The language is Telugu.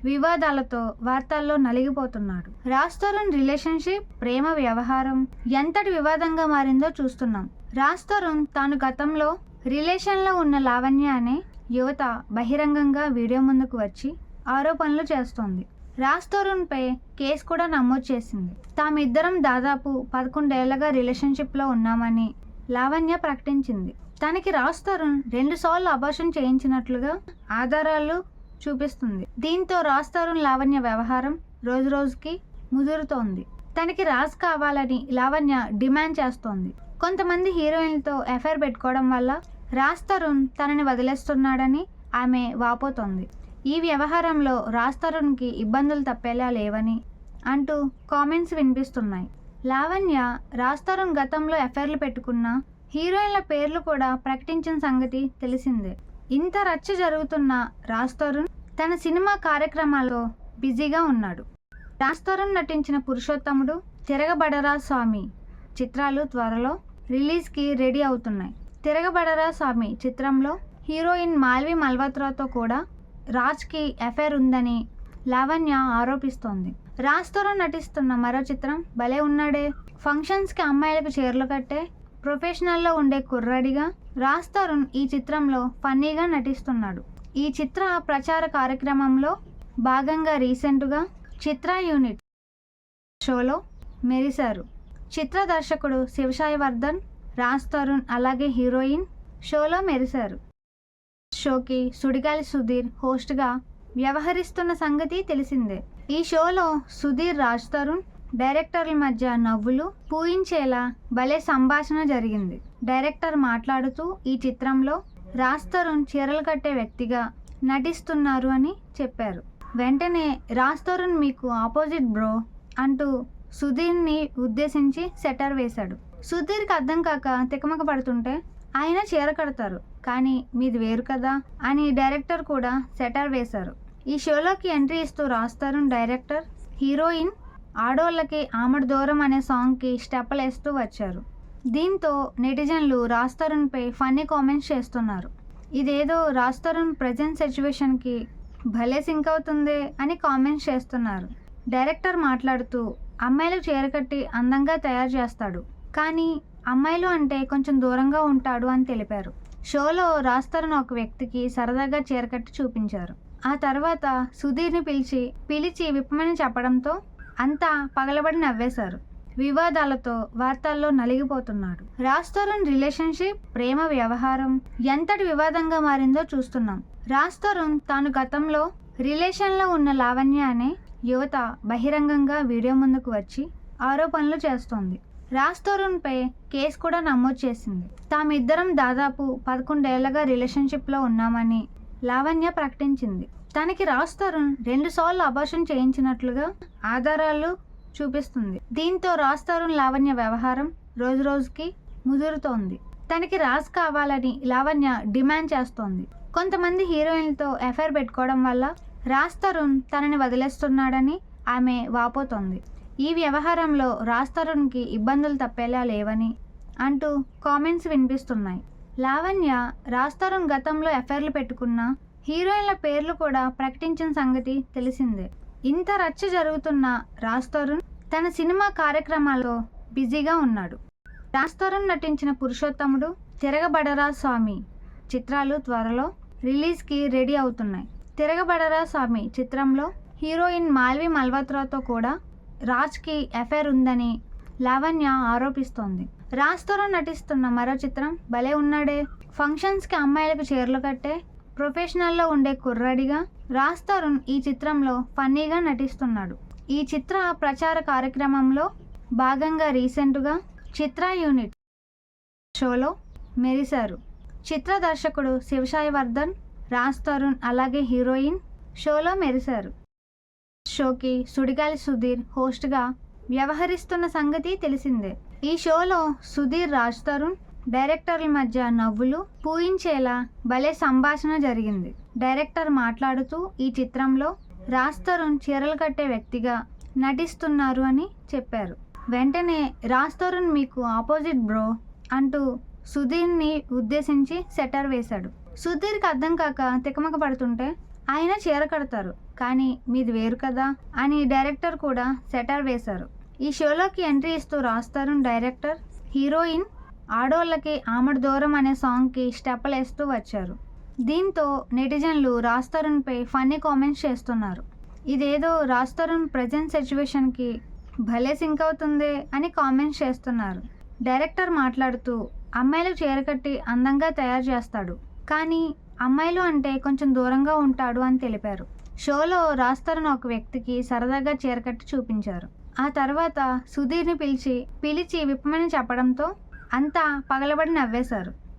వివాదాలతో వార్తల్లో నలిగిపోతున్నాడు. రాజ్ తరుణ్ రిలేషన్షిప్, ప్రేమ వ్యవహారం ఎంతటి వివాదంగా మారిందో చూస్తున్నాం. రాజ్ తరుణ్ తాను గతంలో రిలేషన్లో ఉన్న లావణ్య అనే యువత బహిరంగంగా వీడియో ముందుకు వచ్చి ఆరోపణలు చేస్తోంది. రాజ్ తరుణ్ పై కేసు కూడా నమోదు చేసింది. తామిద్దరం దాదాపు 11 ఏళ్లుగా రిలేషన్షిప్లో ఉన్నామని లావణ్య ప్రకటించింది. తనకి రాజ్ తరుణ్ 2 సార్లు అబార్షన్ చేయించినట్లుగా ఆధారాలు చూపిస్తుంది. దీంతో రాజ్ తరుణ్ లావణ్య వ్యవహారం రోజురోజుకి ముదురుతోంది. తనకి రాజ్ కావాలని లావణ్య డిమాండ్ చేస్తోంది. కొంతమంది హీరోయిన్లతో అఫైర్ పెట్టుకోవడం వల్ల రాజ్ తరుణ్ తనని వదిలేస్తున్నాడని ఆమె వాపోతోంది. ఈ వ్యవహారంలో రాజ్ తరుణ్కి ఇబ్బందులు తప్పేలా లేవని అంటూ కామెంట్స్ వినిపిస్తున్నాయి. లావణ్య రాజ్ తరుణ్ గతంలో అఫైర్లు పెట్టుకున్న హీరోయిన్ల పేర్లు కూడా ప్రకటించిన సంగతి తెలిసిందే. ఇంత రచ్చ జరుగుతున్న రాజ్ తరుణ్ తన సినిమా కార్యక్రమాల్లో బిజీగా ఉన్నాడు. రాజ్ తరుణ్ నటించిన పురుషోత్తముడు, తిరగబడరా స్వామి చిత్రాలు త్వరలో రిలీజ్కి రెడీ అవుతున్నాయి. తిరగబడరా స్వామి చిత్రంలో హీరోయిన్ మాల్వి మల్హోత్రాతో కూడా రాజ్కి అఫైర్ ఉందని లావణ్య ఆరోపిస్తోంది. రాజ్ తరుణ్ నటిస్తున్న మరో చిత్రం భలే ఉన్నాడే. ఫంక్షన్స్కి అమ్మాయిలకు చీరలు కట్టే ప్రొఫెషనల్లో ఉండే కుర్రాడిగా రాజ్ తరుణ్ ఈ చిత్రంలో ఫన్నీగా నటిస్తున్నాడు. ఈ చిత్ర ప్రచార కార్యక్రమంలో భాగంగా రీసెంట్గా చిత్ర యూనిట్ షోలో మెరిశారు. చిత్ర దర్శకుడు శివసాయి వర్ధన్, రాజ్ తరుణ్ అలాగే హీరోయిన్ షోలో మెరిశారు. షోకి సుడిగాలి సుధీర్ హోస్ట్గా వ్యవహరిస్తున్న సంగతి తెలిసిందే. ఈ షోలో సుధీర్, రాజ్ తరుణ్ డైరెక్టర్ల మధ్య నవ్వులు పూయించేలా భలే సంభాషణ జరిగింది. డైరెక్టర్ మాట్లాడుతూ ఈ చిత్రంలో రాజ్ తరుణ్ చీరలు కట్టే వ్యక్తిగా నటిస్తున్నారు అని చెప్పారు. వెంటనే రాజ్ తరుణ్ మీకు ఆపోజిట్ బ్రో అంటూ సుధీర్ని ఉద్దేశించి సెటర్ వేశాడు. సుధీర్కి అర్థం కాక తికమక పడుతుంటే ఆయన చీర కడతారు కానీ మీది వేరు కదా అని డైరెక్టర్ కూడా సెటర్ వేశారు. ఈ షోలోకి ఎంట్రీ ఇస్తూ రాజ్ తరుణ్ డైరెక్టర్, హీరోయిన్ ఆడోళ్ళకి ఆమడ దూరం అనే సాంగ్కి స్టెప్పులు వేస్తూ వచ్చారు. దీంతో నెటిజన్లు రాజ్ తరుణ్పై ఫన్నీ కామెంట్స్ చేస్తున్నారు. ఇదేదో రాజ్ తరుణ్ ప్రజెంట్ సిచ్యువేషన్కి భలే సింక్ అవుతుంది అని కామెంట్స్ చేస్తున్నారు. డైరెక్టర్ మాట్లాడుతూ అమ్మాయిలకు చీర కట్టి అందంగా తయారు చేస్తాడు కానీ అమ్మాయిలు అంటే కొంచెం దూరంగా ఉంటాడు అని తెలిపారు. షోలో రాజ్ తరుణ్ ఒక వ్యక్తికి సరదాగా చీర కట్టి చూపించారు. ఆ తర్వాత సుధీర్ని పిలిచి విప్పమని చెప్పడంతో అంతా పగలబడి నవ్వేశారు. వివాదాలతో వార్తల్లో నలిగిపోతున్నాడు. రాజ్ తరుణ్ రిలేషన్షిప్, ప్రేమ వ్యవహారం ఎంతటి వివాదంగా మారిందో చూస్తున్నాం. రాజ్ తరుణ్ తాను గతంలో రిలేషన్లో ఉన్న లావణ్య అనే యువత బహిరంగంగా వీడియో ముందుకు వచ్చి ఆరోపణలు చేస్తోంది. రాజ్ తరుణ్ పై కేసు కూడా నమోదు చేసింది. తామిద్దరం దాదాపు 11 ఏళ్లుగా రిలేషన్షిప్లో ఉన్నామని లావణ్య ప్రకటించింది. తనకి రాజ్ తరుణ్ 2 సార్లు అబార్షన్ చేయించినట్లుగా ఆధారాలు చూపిస్తుంది. దీంతో రాజ్ తరుణ్ లావణ్య వ్యవహారం రోజురోజుకి ముదురుతోంది. తనకి రాజ్ కావాలని లావణ్య డిమాండ్ చేస్తోంది. కొంతమంది హీరోయిన్లతో అఫైర్ పెట్టుకోవడం వల్ల రాజ్ తరుణ్ తనని వదిలేస్తున్నాడని ఆమె వాపోతోంది. ఈ వ్యవహారంలో రాజ్ తరుణ్కి ఇబ్బందులు తప్పేలా లేవని అంటూ కామెంట్స్ వినిపిస్తున్నాయి. లావణ్య రాజ్ తరుణ్ గతంలో అఫైర్లు పెట్టుకున్న హీరోయిన్ల పేర్లు కూడా ప్రకటించిన సంగతి తెలిసిందే. ఇంత రచ్చ జరుగుతున్న రాజ్ తరుణ్ తన సినిమా కార్యక్రమాల్లో బిజీగా ఉన్నాడు. రాజ్ తరుణ్ నటించిన పురుషోత్తముడు, తిరగబడరా స్వామి చిత్రాలు త్వరలో రిలీజ్కి రెడీ అవుతున్నాయి. తిరగబడరా స్వామి చిత్రంలో హీరోయిన్ మాల్వి మల్హోత్రాతో కూడా రాజ్కి అఫైర్ ఉందని లావణ్య ఆరోపిస్తోంది. రాజ్ తరుణ్ నటిస్తున్న మరో చిత్రం భలే ఉన్నాడే. ఫంక్షన్స్కి అమ్మాయిలకు చీరలు కట్టే ప్రొఫెషనల్లో ఉండే కుర్రాడిగా రాజ్ తరుణ్ ఈ చిత్రంలో ఫన్నీగా నటిస్తున్నాడు. ఈ చిత్ర ప్రచార కార్యక్రమంలో భాగంగా రీసెంట్గా చిత్ర యూనిట్ షోలో మెరిశారు. చిత్ర దర్శకుడు శివసాయి వర్ధన్, రాజ్ తరుణ్ అలాగే హీరోయిన్ షోలో మెరిశారు. షోకి సుడిగాలి సుధీర్ హోస్ట్గా వ్యవహరిస్తున్న సంగతి తెలిసిందే. ఈ షోలో సుధీర్, రాజ్ తరుణ్ డైరెక్టర్ల మధ్య నవ్వులు పూయించేలా భలే సంభాషణ జరిగింది. డైరెక్టర్ మాట్లాడుతూ ఈ చిత్రంలో రాజ్ తరుణ్ చీరలు కట్టే వ్యక్తిగా నటిస్తున్నారు అని చెప్పారు. వెంటనే రాజ్ తరుణ్ మీకు ఆపోజిట్ బ్రో అంటూ సుధీర్ని ఉద్దేశించి సెటర్ వేశాడు. సుధీర్కి అర్థం కాక తికమక పడుతుంటే ఆయన చీర కడతారు కానీ మీది వేరు కదా అని డైరెక్టర్ కూడా సెటర్ వేశారు. ఈ షోలోకి ఎంట్రీ ఇస్తూ రాజ్ తరుణ్ డైరెక్టర్, హీరోయిన్ ఆడోళ్ళకి ఆమడు దూరం అనే సాంగ్కి స్టెప్పులు వేస్తూ వచ్చారు. దీంతో నెటిజన్లు రాజ్ తరుణ్పై ఫన్నీ కామెంట్స్ చేస్తున్నారు. ఇదేదో రాజ్ తరుణ్ ప్రజెంట్ సిచ్యువేషన్కి భలే సింక్ అవుతుందే అని కామెంట్స్ చేస్తున్నారు. డైరెక్టర్ మాట్లాడుతూ అమ్మాయిలకు చీరకట్టి అందంగా తయారు చేస్తాడు, కానీ అమ్మాయిలు అంటే కొంచెం దూరంగా ఉంటాడు అని తెలిపారు. షోలో రాజ్ తరుణ్ ఒక వ్యక్తికి సరదాగా చీరకట్టి చూపించారు. ఆ తర్వాత సుధీర్ని పిలిచి విప్పమని చెప్పడంతో అంతా పగలబడి నవ్వేశారు.